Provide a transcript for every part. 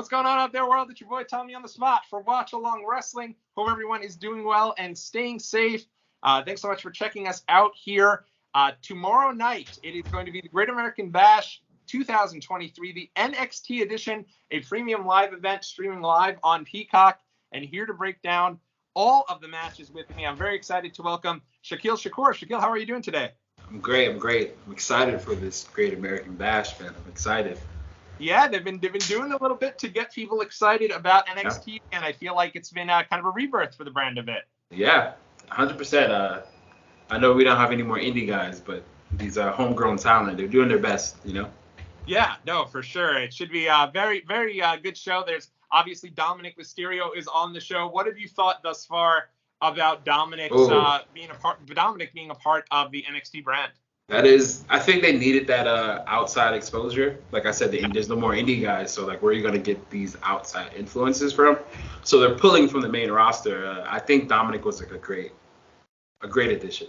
What's going on out there, world? It's your boy Tommy on the spot for Watch Along Wrestling. Hope everyone is doing well and staying safe. Thanks so much for checking us out here. Tomorrow night, it is going to be the Great American Bash 2023, the NXT edition, a premium live event streaming live on Peacock. And here to break down all of the matches with me, I'm very excited to welcome Shaquille Shakur. Shaquille, how are you doing today? I'm great. I'm excited for this Great American Bash, man. I'm excited. Yeah, they've been doing a little bit to get people excited about NXT, and I feel like it's been kind of a rebirth for the brand a bit. Yeah, 100%. I know we don't have any more indie guys, but these are homegrown talent. They're doing their best, you know? Yeah, no, for sure. It should be a very, very good show. There's obviously Dominik Mysterio is on the show. What have you thought thus far about Dominik being a part of the NXT brand? I think they needed that outside exposure. Like I said, there's no more indie guys, so like where are you gonna get these outside influences from? So they're pulling from the main roster. I think Dominik was like a great addition.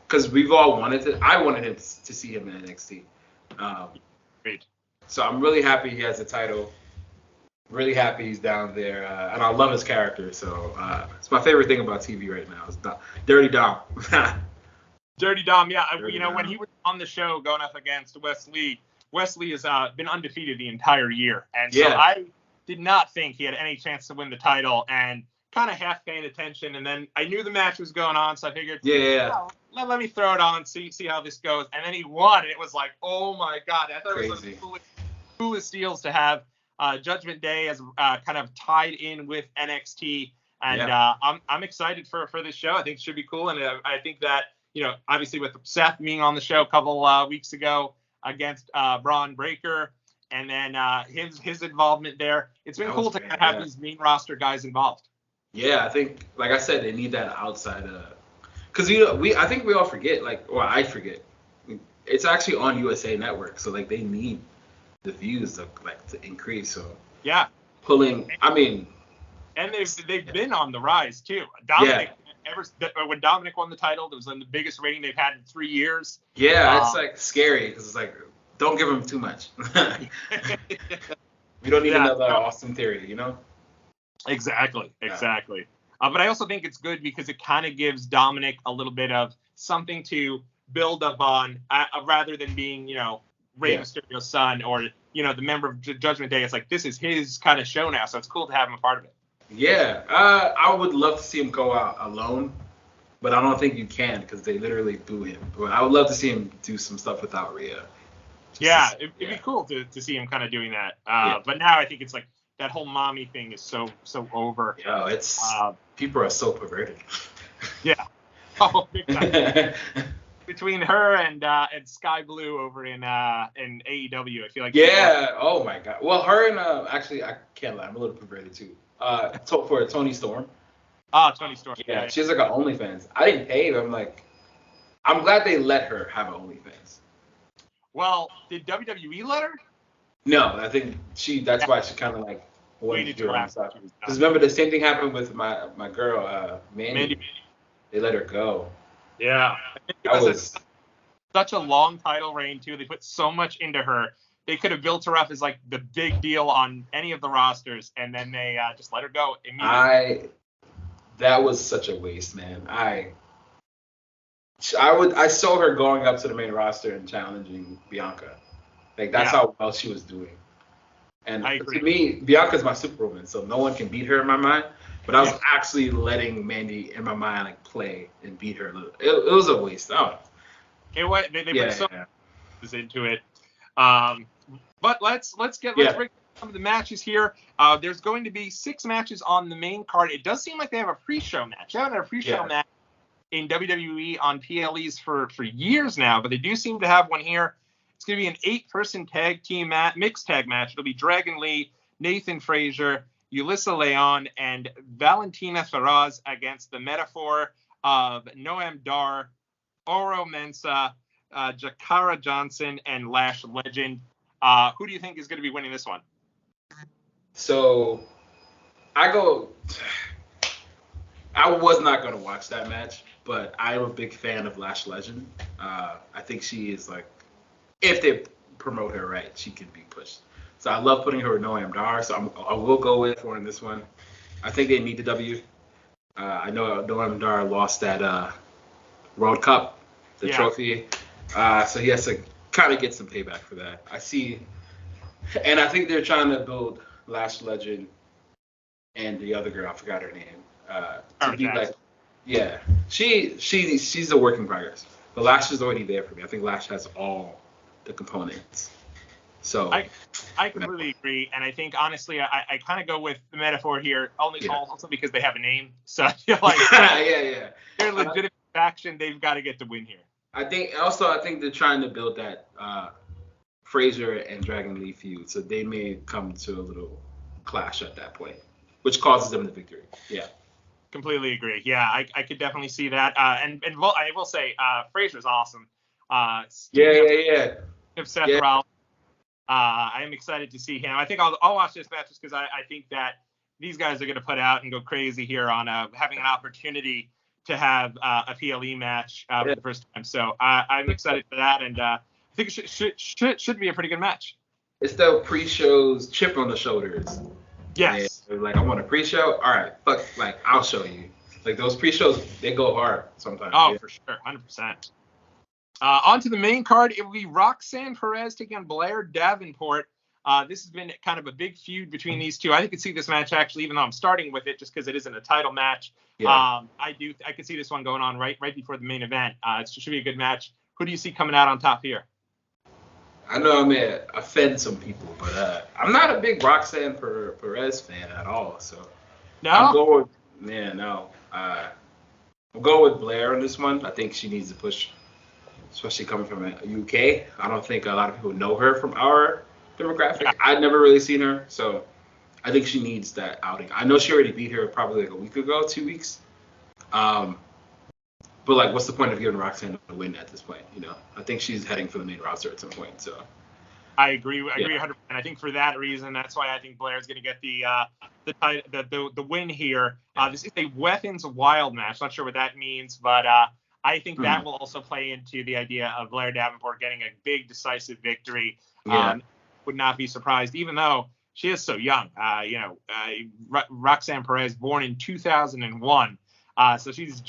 Because we've all wanted it. I wanted him to see him in NXT. Great. So I'm really happy he has the title. Really happy he's down there, and I love his character. So it's my favorite thing about TV right now. It's Dirty Dom. Dirty Dom, yeah. Dirty Dom. When he was on the show going up against Wesley has been undefeated the entire year. And so I did not think he had any chance to win the title, and kind of half paying attention. And then I knew the match was going on, so I figured, let me throw it on, see how this goes. And then he won, and it was like, oh my God. I thought it was one of the coolest deals to have Judgment Day as kind of tied in with NXT. And I'm excited for this show. I think it should be cool. And I think that, obviously with Seth being on the show a couple weeks ago against Braun Breaker, and then his involvement there, it's been cool to have these main roster guys involved. Yeah, I think, like I said, they need that outside. Because I think we all forget, I forget, it's actually on USA Network, so like they need the views to increase. So yeah, pulling. And they've been on the rise too. Dominik. When Dominik won the title, it was the biggest rating they've had in 3 years. Yeah, it's like scary because it's like, don't give them too much. We don't need another Austin Theory, you know? Exactly. But I also think it's good because it kind of gives Dominik a little bit of something to build up on, rather than being, Rey Mysterio's son or, the member of Judgment Day. It's like, this is his kind of show now, so it's cool to have him a part of it. Yeah, I would love to see him go out alone, but I don't think you can because they literally boo him. But I would love to see him do some stuff without Rhea. It'd be cool to see him kind of doing that. But now I think it's like that whole mommy thing is so over. Yo, it's people are so perverted. Yeah. Oh, big time. Between her and Sky Blue over in AEW, I feel like. Yeah. Oh my God. Well, her and actually I can't lie, I'm a little perverted too. For Toni Storm. Toni Storm. Yeah, she has like an OnlyFans. I didn't pay them. I'm glad they let her have an OnlyFans. Well, did WWE let her? No, I think that's why she kind of waited to her. Because remember, the same thing happened with my girl, Mandy. They let her go. Yeah. That was such a long title reign, too. They put so much into her. They could have built her up as the big deal on any of the rosters, and then they just let her go immediately. That was such a waste, man. I saw her going up to the main roster and challenging Bianca. That's how well she was doing. And to me, Bianca's my superwoman, so no one can beat her in my mind. But I was actually letting Mandy in my mind play and beat her a little. It was a waste. They put so much into it. But let's break some of the matches here. There's going to be 6 matches on the main card. It does seem like they have a pre-show match. They haven't had a pre-show match in WWE on PLEs for years now, but they do seem to have one here. It's going to be an 8-person tag team mixed tag match. It'll be Dragon Lee, Nathan Frazier, Yulissa Leon, and Valentina Feroz against the Metaphor of Noam Dar, Oro Mensah, Jakara Johnson, and Lash Legend. Who do you think is going to be winning this one? So, I was not going to watch that match, but I am a big fan of Lash Legend. I think she is if they promote her right, she can be pushed. So I love putting her with Noam Dar. So I will go with her in this one. I think they need the W. I know Noam Dar lost that World Cup, the trophy. So he has to kind of get some payback for that. I see. And I think they're trying to build Lash Legend and the other girl, I forgot her name. To be like, yeah, she's a work in progress. But Lash is already there for me. I think Lash has all the components. So I completely agree, and I think honestly, I kind of go with the metaphor here, also because they have a name. So I feel like they're a legitimate faction. They've got to get the win here. I think they're trying to build that Fraser and Dragon Lee feud, so they may come to a little clash at that point, which causes them the victory. Yeah. Completely agree. Yeah, I could definitely see that. And I will say, Fraser's awesome. Of Seth Rollins. I am excited to see him. I think I'll watch this match just because I think that these guys are going to put out and go crazy here on having an opportunity to have a PLE match for the first time. So I'm excited for that, and I think it should be a pretty good match. It's the pre-show's chip on the shoulders. Yes. And like, I want a pre-show. All right, fuck, like I'll show you. Like those pre-shows, they go hard sometimes. Oh, for sure, 100%. On to the main card, it will be Roxanne Perez taking on Blair Davenport. This has been kind of a big feud between these two. I could see this match actually, even though I'm starting with it, just because it isn't a title match. Yeah. I could see this one going on right before the main event. It should be a good match. Who do you see coming out on top here? I know I may offend some people, but I'm not a big Roxanne Perez fan at all. So no, I'm going with I'll go with Blair on this one. I think she needs to push, especially coming from the UK. I don't think a lot of people know her from our demographic. I'd never really seen her, so I think she needs that outing. I know she already beat her probably like a week ago, 2 weeks. But like, what's the point of giving Roxanne a win at this point? You know, I think she's heading for the main roster at some point. So I agree 100%. I think for that reason, that's why I think Blair's going to get the win here. This is a weapons wild match. Not sure what that means, but I think that will also play into the idea of Blair Davenport getting a big decisive victory. Would not be surprised, even though she is so young. Roxanne Perez, born in 2001, so she's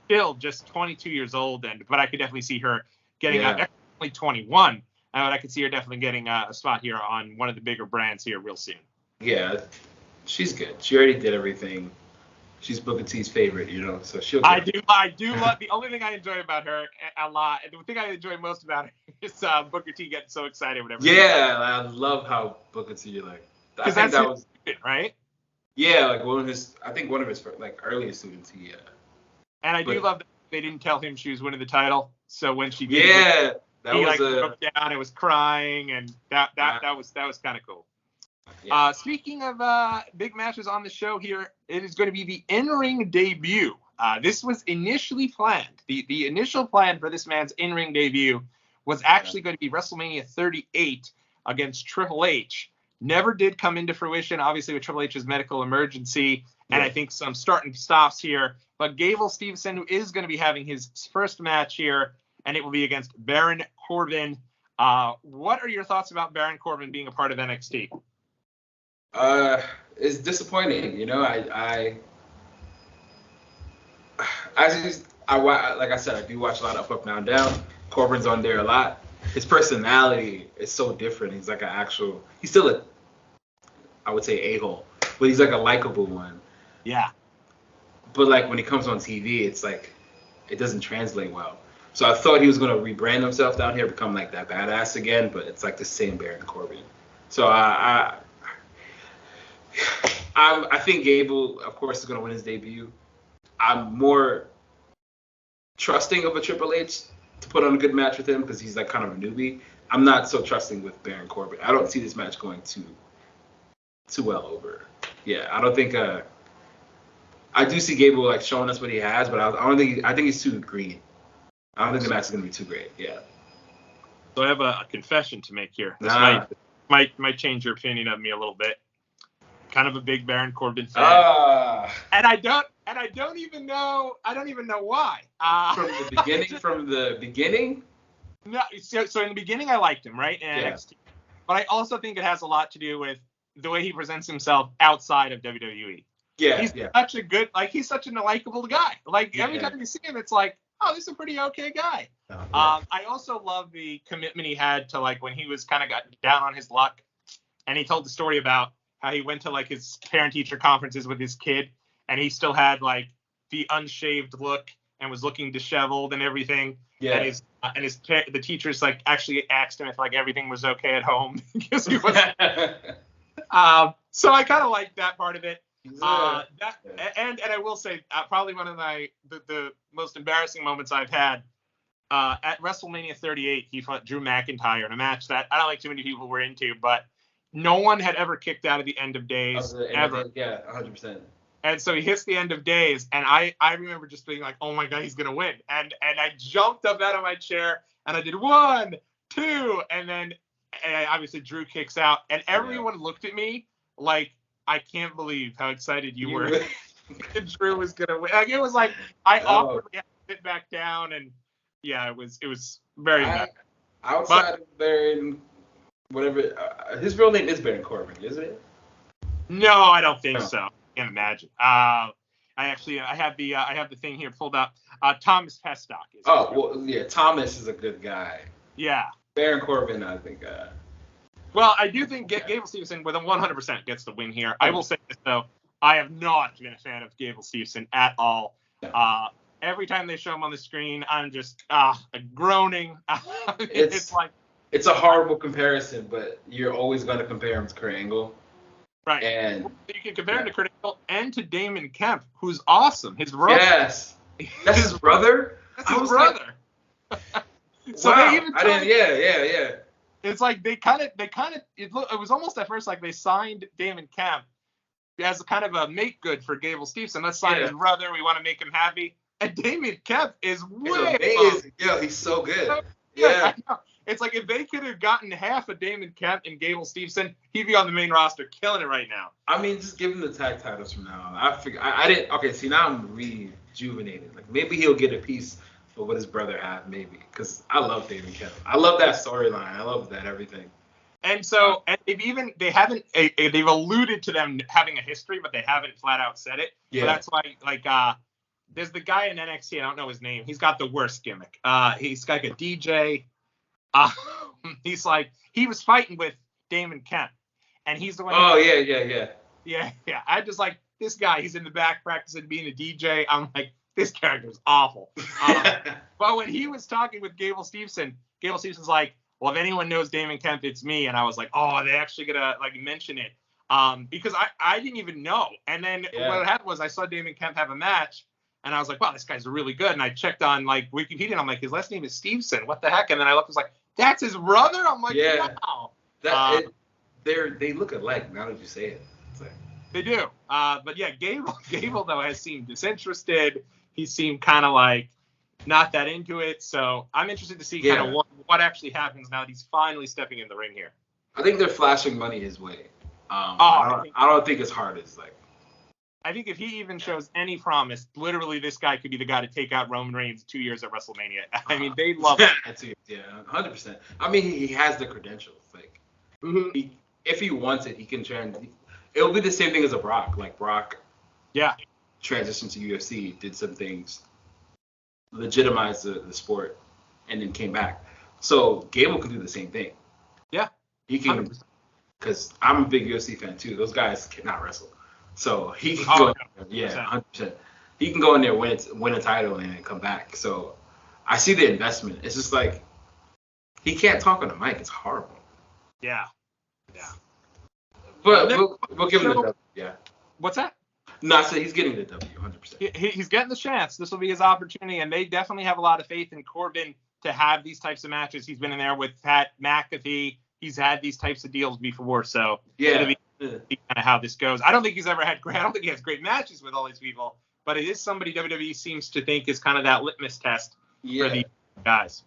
still just 22 years old, but I could definitely see her getting only 21. But I could see her definitely getting a spot here on one of the bigger brands here real soon. Yeah, she's good. She already did everything. She's Booker T's favorite, you know, so she'll. I do love the only thing I enjoy about her a lot, and the thing I enjoy most about her is Booker T getting so excited whenever. Yeah, I love how Booker T like. I think that was right. Yeah, like one of his like earliest students. And I do love that they didn't tell him she was winning the title, so when she did, he broke down and was crying, and that was kind of cool. Yeah. Speaking of big matches on the show here, it is going to be the in-ring debut. This was initially planned. The initial plan for this man's in-ring debut was actually going to be WrestleMania 38 against Triple H. Never did come into fruition, obviously, with Triple H's medical emergency, and I think some start and stops here. But Gable Steveson, who is going to be having his first match here, and it will be against Baron Corbin. What are your thoughts about Baron Corbin being a part of NXT? It's disappointing, you know. Like I said, I do watch a lot of Up, Down, Down. Corbin's on there a lot. His personality is so different. He's like he's still I would say a-hole, but he's like a likable one. Yeah. But like when he comes on TV, it's like it doesn't translate well. So I thought he was gonna rebrand himself down here, become like that badass again, but it's like the same Baron Corbin. So I think Gable, of course, is going to win his debut. I'm more trusting of a Triple H to put on a good match with him because he's like kind of a newbie. I'm not so trusting with Baron Corbin. I don't see this match going too well over. Yeah, I don't think. I do see Gable like showing us what he has, but I think he's too green. I don't think the match is going to be too great. Yeah. So I have a confession to make here. This might change your opinion of me a little bit. Kind of a big Baron Corbin fan, and I don't even know why. From the beginning. No, so in the beginning I liked him, right? And NXT. But I also think it has a lot to do with the way he presents himself outside of WWE. Yeah, he's such a good, he's such a likable guy. Every time you see him, it's like, oh, this is a pretty okay guy. I also love the commitment he had to when he was kind of got down on his luck, and he told the story about how he went to his parent-teacher conferences with his kid, and he still had the unshaved look and was looking disheveled and everything. Yeah. And the teachers actually asked him if everything was okay at home because he was. So I kind of like that part of it. And I will say probably one of the most embarrassing moments I've had at WrestleMania 38. He fought Drew McIntyre in a match that I don't think too many people were into, but no one had ever kicked out of the end of days ever. Yeah, 100%. And so he hits the end of days, and I remember just being like, oh my God, he's gonna win. And I jumped up out of my chair and I did 1, 2, and then obviously Drew kicks out, and everyone looked at me like, I can't believe how excited you were. Drew was gonna win. It was I awkwardly had to sit back down, and it was very bad. Outside of Baron, whatever, his real name is Baron Corbin, isn't it? No, I don't think so. Can't imagine. I have the thing here pulled up. Thomas Pestock. Thomas is a good guy. Yeah. Baron Corbin, I think. Well, I do think Gable Steveson with a 100% gets the win here. I will say this though, I have not been a fan of Gable Steveson at all. No. Every time they show him on the screen, I'm just groaning. It's a horrible comparison, but you're always going to compare him to Kurt Angle. Right. And you can compare him to Kurt Angle and to Damon Kemp, who's awesome. His brother. Yes. That's his brother? That's his brother. So wow. They even yeah. It's they kind of it was almost at first they signed Damon Kemp as kind of a make good for Gable Steveson. Let's sign his brother. We want to make him happy. And Damon Kemp is way amazing. Yeah, he's so good. I know. It's if they could have gotten half of Damon Kemp and Gable Steveson, he'd be on the main roster killing it right now. I mean, just give him the tag titles from now on. I didn't. Okay, see, now I'm rejuvenated. Maybe he'll get a piece of what his brother had, maybe. Because I love Damon Kemp. I love that storyline. I love that everything. And so, and they've alluded to them having a history, but they haven't flat out said it. Yeah. So that's why, there's the guy in NXT, I don't know his name. He's got the worst gimmick. He's got a DJ. He was fighting with Damon Kemp, and he's the one. Oh, yeah. Yeah. I just this guy. He's in the back practicing being a DJ. I'm this character's awful. But when he was talking with Gable Stevenson's well, if anyone knows Damon Kemp, it's me. And I was oh, they actually gonna mention it. Because I didn't even know. And then what happened was I saw Damon Kemp have a match. And I was wow, this guy's really good. And I checked on Wikipedia, and I'm his last name is Stevenson. What the heck? And then I looked, was that's his brother? I'm wow. They look alike now that you say it. They do. But yeah, Gable though has seemed disinterested. He seemed kind of not that into it. So I'm interested to see kind of what actually happens now that he's finally stepping in the ring here. I think they're flashing money his way. I don't think it's hard as I think if he even shows any promise, literally this guy could be the guy to take out Roman Reigns 2 years at WrestleMania. I mean, they love it. Yeah, 100%. I mean, he has the credentials. If he wants it, he can it'll be the same thing as a Brock. Brock transitioned to UFC, did some things, legitimized the sport, and then came back. So Gable can do the same thing. Yeah. He can, because I'm a big UFC fan too. Those guys cannot wrestle. So he can go, 100%. He can go in there, win a title, and then come back. So I see the investment. It's just he can't talk on the mic. It's horrible. Yeah. But we'll give him the W. Yeah. What's that? No, I said he's getting the W, 100%. He's getting the chance. This will be his opportunity, and they definitely have a lot of faith in Corbin to have these types of matches. He's been in there with Pat McAfee. He's had these types of deals before, so it'll be kind of how this goes. I don't think he has great matches with all these people, but it is somebody WWE seems to think is kind of that litmus test for these guys.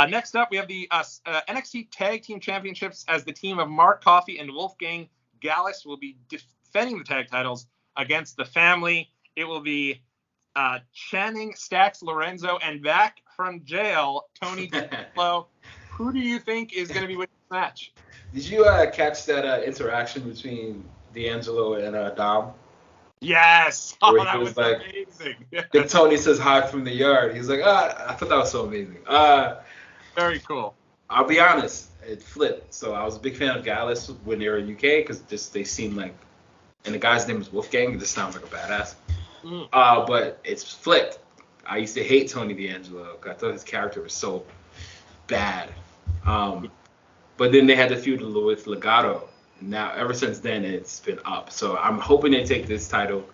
Next up, we have the NXT Tag Team Championships, as the team of Mark Coffey and Wolfgang Gallus will be defending the tag titles against the family. It will be Channing, Stax, Lorenzo, and back from jail, Tony D'Angelo, Who do you think is going to be winning this match? Did you catch that interaction between D'Angelo and Dom? Yes. Oh, Where he that was was like, amazing. Then Tony says hi from the yard. He's like, I thought that was so amazing. Very cool. I'll be honest, it flipped. So I was a big fan of Gallus when they were in UK because they seemed like, and the guy's name was Wolfgang. This sounds like a badass. But it's flipped. I used to hate Tony D'Angelo. I thought his character was so bad. But then they had the feud with Legado. Now, ever since then, it's been up. So I'm hoping they take this title.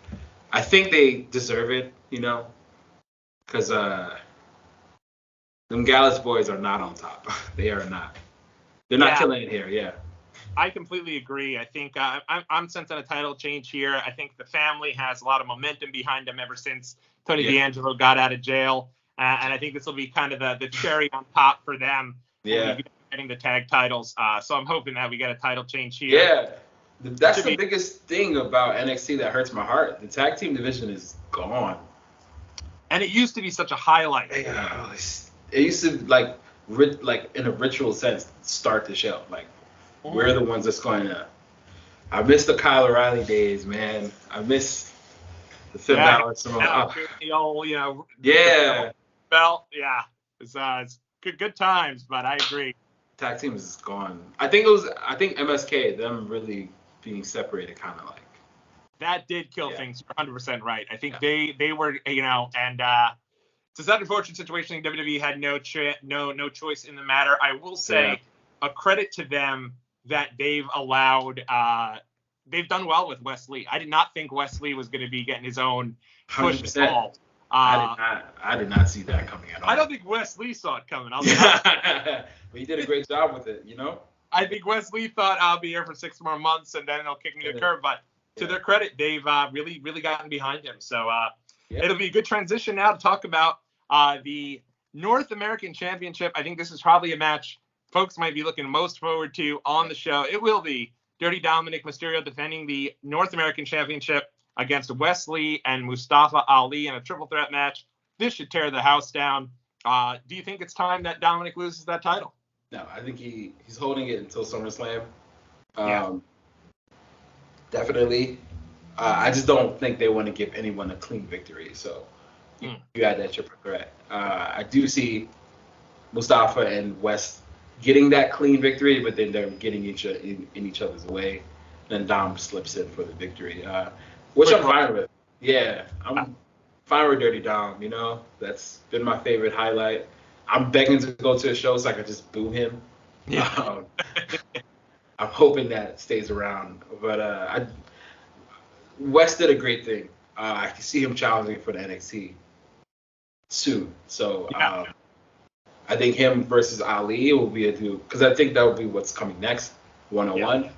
I think they deserve it, because them Gallus boys are not on top. They are not. They're not killing it here, yeah. I completely agree. I think I'm sensing a title change here. I think the family has a lot of momentum behind them ever since Tony D'Angelo got out of jail. And I think this will be kind of the cherry on top for them. Yeah. Getting the tag titles. So I'm hoping that we get a title change here. Yeah. That's the biggest thing about NXT that hurts my heart. The tag team division is gone. And it used to be such a highlight. Yeah, it used to, like in a ritual sense, start the show. Like, we're the ones that's going to. I miss the Kyle O'Reilly days, man. I miss the Finn Balor. The old, yeah. Belt. Yeah. It's good times, but I agree. Tag team is gone. I think MSK, them really being separated, kind of like. That did kill things. You're 100% right. I think they were, and it's an unfortunate situation. WWE had no choice in the matter. I will say a credit to them that they've allowed. They've done well with Wes Lee. I did not think Wes Lee was going to be getting his own push at all. I did not see that coming at all. I don't think Wes Lee saw it coming. But he did a great job with it, I think Wes Lee thought I'll be here for 6 more months and then they'll kick me to the curb. But to their credit, they've really gotten behind him. So it'll be a good transition now to talk about the North American Championship. I think this is probably a match folks might be looking most forward to on the show. It will be Dirty Dominik Mysterio defending the North American Championship against Wes Lee and Mustafa Ali in a triple threat match. This should tear the house down. Do you think it's time that Dominik loses that title? No, I think he's holding it until SummerSlam. Definitely. I just don't think they want to give anyone a clean victory. So you had that triple threat. I do see Mustafa and Wes getting that clean victory, but then they're getting in each other's way. Then Dom slips in for the victory, which I'm fine with. Yeah, I'm fine with Dirty Dom. That's been my favorite highlight. I'm begging to go to a show so I can just boo him. Yeah. I'm hoping that stays around. But Wes did a great thing. I can see him challenging for the NXT soon. So I think him versus Ali will be a dude, because I think that will be what's coming next, 101.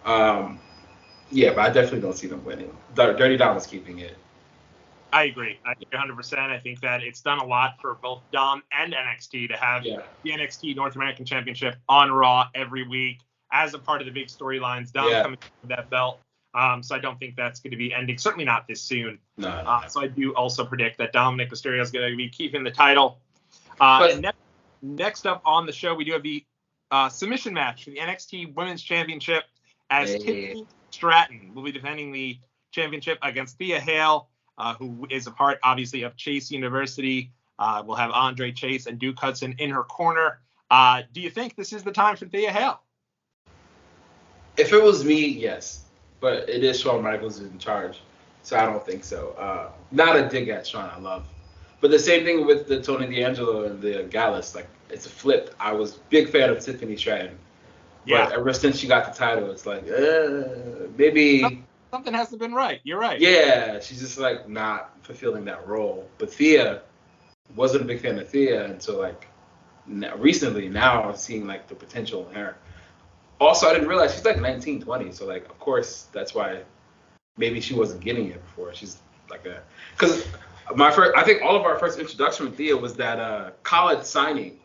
But I definitely don't see them winning. Dirty Dom is keeping it. I agree. I agree 100%. I think that it's done a lot for both Dom and NXT to have the NXT North American Championship on Raw every week as a part of the big storylines. Dom coming with that belt. So I don't think that's going to be ending. Certainly not this soon. No. So I do also predict that Dominik Mysterio is going to be keeping the title. Next up on the show, we do have the submission match for the NXT Women's Championship, as Tiffany Stratton will be defending the championship against Thea Hale, who is a part, obviously, of Chase University. We'll have Andre Chase and Duke Hudson in her corner. Do you think this is the time for Thea Hale? If it was me, yes. But it is Shawn Michaels in charge, so I don't think so. Not a dig at Shawn, I love. But the same thing with the Tony D'Angelo and the Gallus. Like, it's a flip. I was a big fan of Tiffany Stratton. But ever since she got the title, it's like, maybe something hasn't been right. You're right. Yeah, she's just like not fulfilling that role. But Thea, wasn't a big fan of Thea until like recently. Now I'm seeing like the potential in her. Also, I didn't realize she's like 19, 20. So like, of course, that's why maybe she wasn't getting it before. She's like because I think all of our first introduction with Thea was that college signing,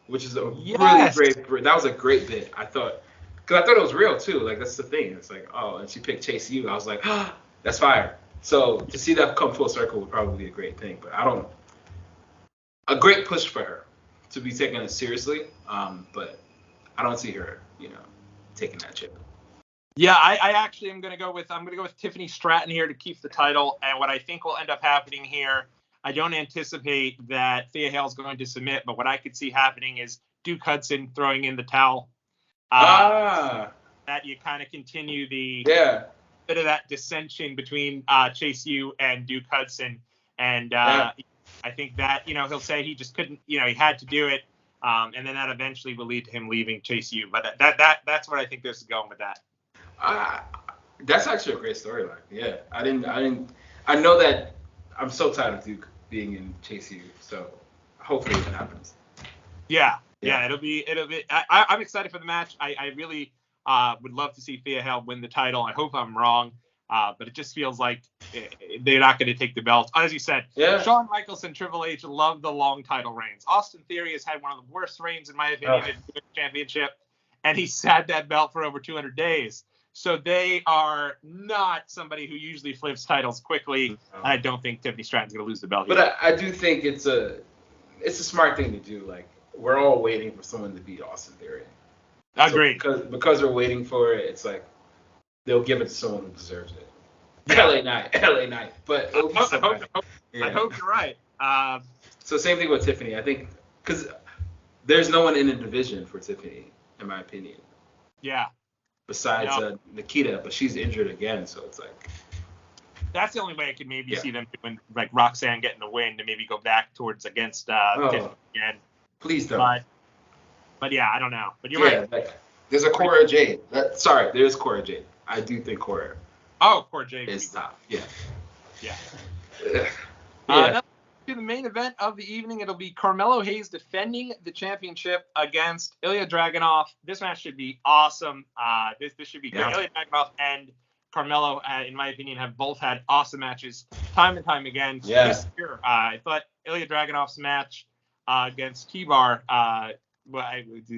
which is a really great. That was a great bit, I thought, because I thought it was real too. Like, that's the thing. It's like, oh, and she picked Chase U. I was like, that's fire. So to see that come full circle would probably be a great thing. But a great push for her to be taken as seriously. But I don't see her, taking that chip. Yeah, I actually am going to go with Tiffany Stratton here to keep the title. And what I think will end up happening here, I don't anticipate that Thea Hale's going to submit, but what I could see happening is Duke Hudson throwing in the towel. That you kind of continue the bit of that dissension between Chase U and Duke Hudson. And I think that, he'll say he just couldn't, he had to do it. And then that eventually will lead to him leaving Chase U. But that's what I think this is going with that. That's actually a great storyline. Yeah. I know that I'm so tired of Duke being in Chase U. So hopefully that happens. Yeah. It'll be. I'm excited for the match. I really would love to see Thea Hale win the title. I hope I'm wrong, but it just feels like they're not going to take the belt. As you said, Shawn Michaels and Triple H love the long title reigns. Austin Theory has had one of the worst reigns, in my opinion, in the championship, and he's had that belt for over 200 days. So they are not somebody who usually flips titles quickly. No. I don't think Tiffany Stratton's going to lose the belt. But I do think it's a smart thing to do. Like, we're all waiting for someone to beat Austin Theory. Agreed. So because we're waiting for it, it's like they'll give it to someone who deserves it. Yeah. LA Knight. But it'll be I hope you're right. So same thing with Tiffany. I think because there's no one in the division for Tiffany, in my opinion. Yeah. Besides Nikita, but she's injured again, so it's like. That's the only way I could maybe see them doing, like, Roxanne getting the win to maybe go back towards against Tiffany again. Please don't. But yeah, I don't know. But you're right. Like, there's a Cora Jade. There's Cora Jade. I do think Cora. Oh, Cora Jade is top. Yeah. To the main event of the evening, it'll be Carmelo Hayes defending the championship against Ilya Dragunov. This match should be awesome. This should be great. Ilya Dragunov and Carmelo, in my opinion, have both had awesome matches time and time again. Yeah. This year, I thought Ilya Dragunov's match against T-Bar, Dominik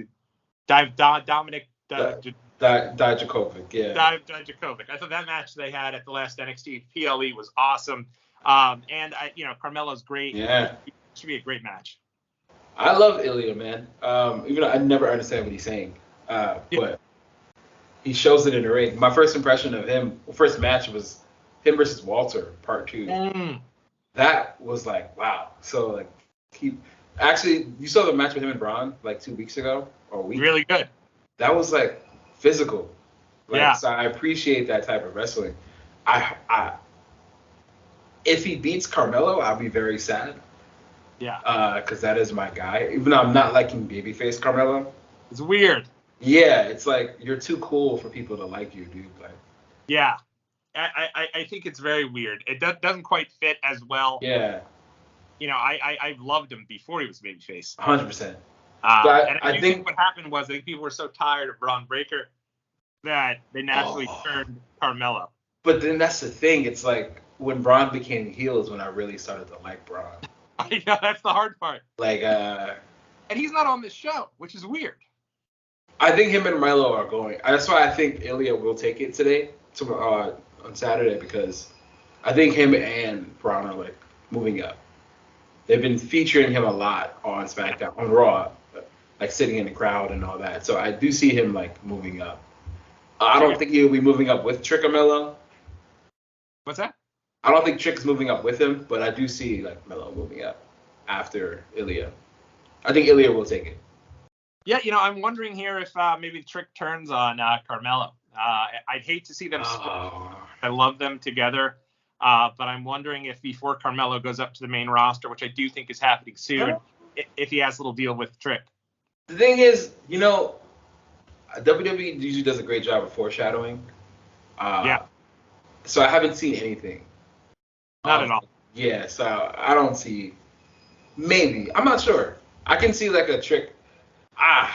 Dijakovic, Dijakovic. I thought that match they had at the last NXT PLE was awesome. And Carmelo's great. Yeah. It should be a great match. I love Ilya, man. Even though I never understand what he's saying. But he shows it in the ring. My first impression of him, first match was him versus Walter, part 2. That was like, wow. So like you saw the match with him and Braun like 2 weeks ago or a week. Really good. That was like physical. So I appreciate that type of wrestling. If he beats Carmelo, I'll be very sad. Yeah. Because that is my guy. Even though I'm not liking babyface Carmelo. It's weird. Yeah, it's like you're too cool for people to like you, dude. Like. Yeah. I think it's very weird. It doesn't quite fit as well. Yeah. I loved him before he was babyface. 100%. And I think what happened was I think people were so tired of Braun Breaker that they naturally turned Carmelo. But then that's the thing. It's like when Braun became heel is when I really started to like Braun. I know, that's the hard part. Like, and he's not on this show, which is weird. I think him and Milo are going. That's why I think Ilya will take it today, on Saturday, because I think him and Braun are like moving up. They've been featuring him a lot on SmackDown, on Raw, like sitting in the crowd and all that. So I do see him like moving up. I don't think he'll be moving up with Trick or Melo. What's that? I don't think Trick's moving up with him, but I do see like Melo moving up after Ilya. I think Ilya will take it. Yeah, I'm wondering here if maybe Trick turns on Carmelo. I'd hate to see them split. I love them together, but I'm wondering if before Carmelo goes up to the main roster, which I do think is happening soon, if he has a little deal with Trick. The thing is, WWE usually does a great job of foreshadowing. So I haven't seen anything. Not at all. Yeah, so I don't see. Maybe. I'm not sure. I can see like a Trick. I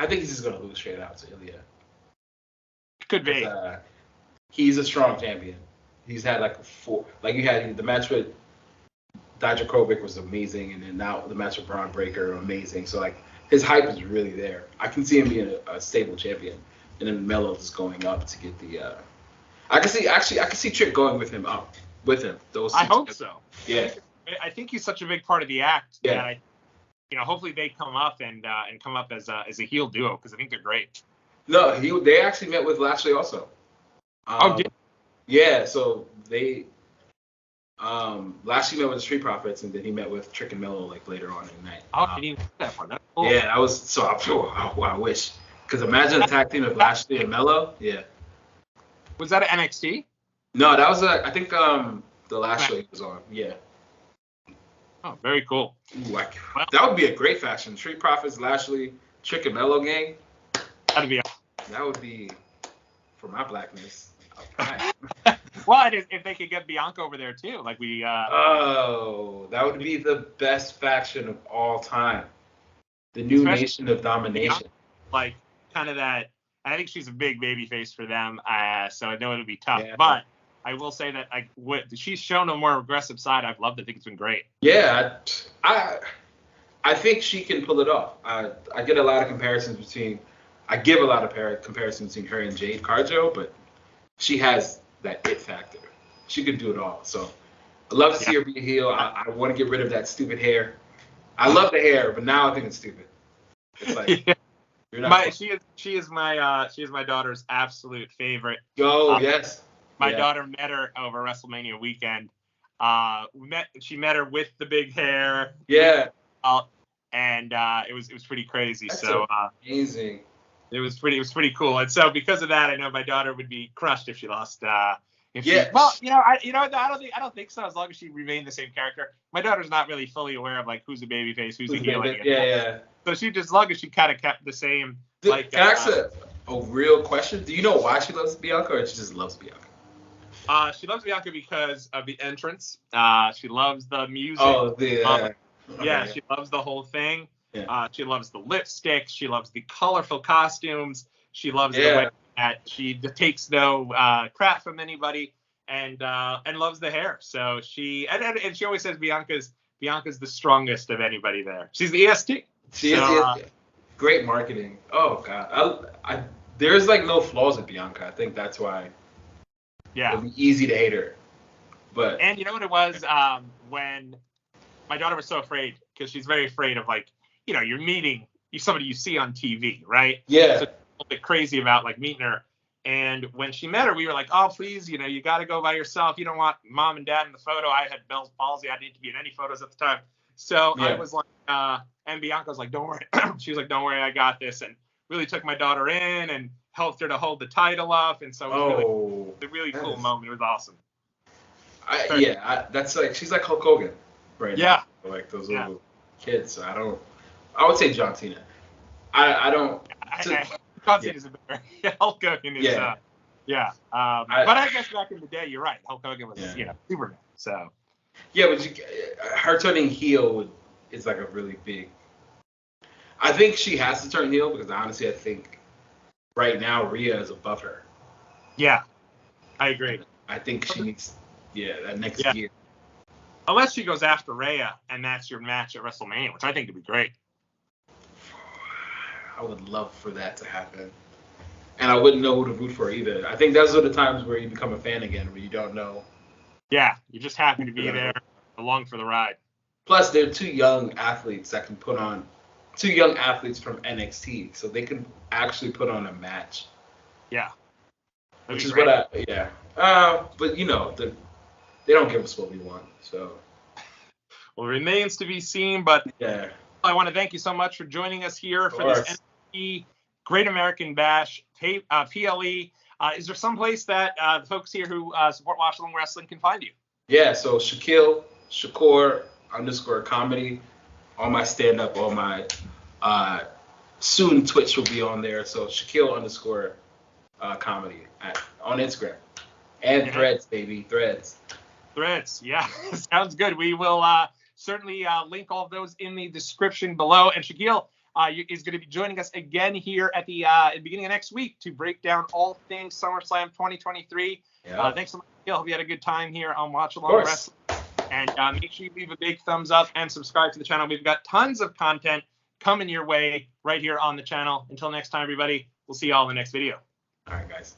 think he's just going to lose straight out to Ilya. Could be. He's a strong champion. He's had like 4. Like you had the match with Dijakovic was amazing, and then now the match with Braun Breaker amazing. So like his hype is really there. I can see him being a stable champion, and then Melo just going up to get the. I can see Trick going with him up with him. I hope so. Yeah. I think he's such a big part of the act. Yeah. hopefully they come up and come up as a heel duo, because I think they're great. No, they actually met with Lashley also. Yeah, so they Lashley met with the Street Profits, and then he met with Trick and Mello like later on in the night. I didn't even see that part. That's cool. Yeah, that was so. I wish, because imagine a tag team of Lashley and Mello. Yeah. Was that an NXT? No, that was I think the last show he was on. Yeah. Oh, very cool. Ooh, that would be a great faction. Street Profits, Lashley, Trick and Mello gang. That'd be. That would be for my blackness. Well, if they could get Bianca over there too, like we. Oh, that would be the best faction of all time. The new nation of domination. Like kind of that. I think she's a big baby face for them, so I know it'll be tough. Yeah. But I will say that she's shown a more aggressive side. I've loved it. I think it's been great. Yeah, I think she can pull it off. I get a lot of comparisons between. I give a lot of comparisons between her and Jade Cargill, but she has that it factor. She could do it all. So I love to see her be a heel. I want to get rid of that stupid hair. I love the hair, but now I think it's stupid. It's like you're not. She is my daughter's absolute favorite. Yes. My daughter met her over WrestleMania weekend. She met her with the big hair. Yeah. And it was pretty crazy. That's so amazing. It was pretty cool. And so because of that, I know my daughter would be crushed if she lost. I don't think so. As long as she remained the same character. My daughter's not really fully aware of like who's a babyface, who's a heel. Yeah. So as long as she kind of kept the same. Can I ask a real question? Do you know why she loves Bianca, or she just loves Bianca? She loves Bianca because of the entrance. She loves the music. She loves the whole thing. Yeah. She loves the lipstick. She loves the colorful costumes. She loves the way that she takes no crap from anybody, and loves the hair. So she always says Bianca's the strongest of anybody there. She's the EST. She is the EST. Great marketing. Oh God, there's like no flaws with Bianca. I think that's why. Yeah. It'd be easy to hate her. And you know what it was when my daughter was so afraid, because she's very afraid of like. You're meeting somebody you see on TV, right? Yeah. So it's a little bit crazy about like meeting her. And when she met her, we were like, oh, please, you got to go by yourself. You don't want mom and dad in the photo. I had Bell's palsy. I didn't need to be in any photos at the time. So I was like, and Bianca was like, don't worry. She was like, don't worry, I got this. And really took my daughter in and helped her to hold the title up. And so it was a really cool moment. It was awesome. That's like, she's like Hulk Hogan right now. Like those little kids. So I would say John Cena. I don't. John Cena's a better. Hulk Hogan is. But I guess back in the day, you're right. Hulk Hogan was, Superman. So. Yeah, but her turning heel is like a really big. I think she has to turn heel because honestly, I think right now Rhea is above her. Yeah, I agree. I think she needs that next gear. Unless she goes after Rhea, and that's your match at WrestleMania, which I think would be great. I would love for that to happen. And I wouldn't know who to root for either. I think those are the times where you become a fan again, where you don't know. Yeah, you're just happy to be there, along for the ride. Plus, they're two young athletes that can put on, two young athletes from NXT, so they can actually put on a match. Yeah. Which is what but they don't give us what we want, so. Well, it remains to be seen, but I want to thank you so much for joining us here for this NXT Great American Bash PLE. Is there some place that the folks here who support Watch Along Wrestling can find you? Yeah, so Shaquille Shakur _comedy. All my stand-up, all my soon Twitch will be on there. So Shaquille _comedy on Instagram. And Threads, baby. Threads, yeah. Sounds good. We will certainly link all of those in the description below. And Shaquille is going to be joining us again here at the beginning of next week to break down all things SummerSlam 2023. Yeah. Thanks so much, Shaquille. Hope you had a good time here on Watch Along Wrestling. And make sure you leave a big thumbs up and subscribe to the channel. We've got tons of content coming your way right here on the channel. Until next time, everybody, we'll see you all in the next video. All right, guys.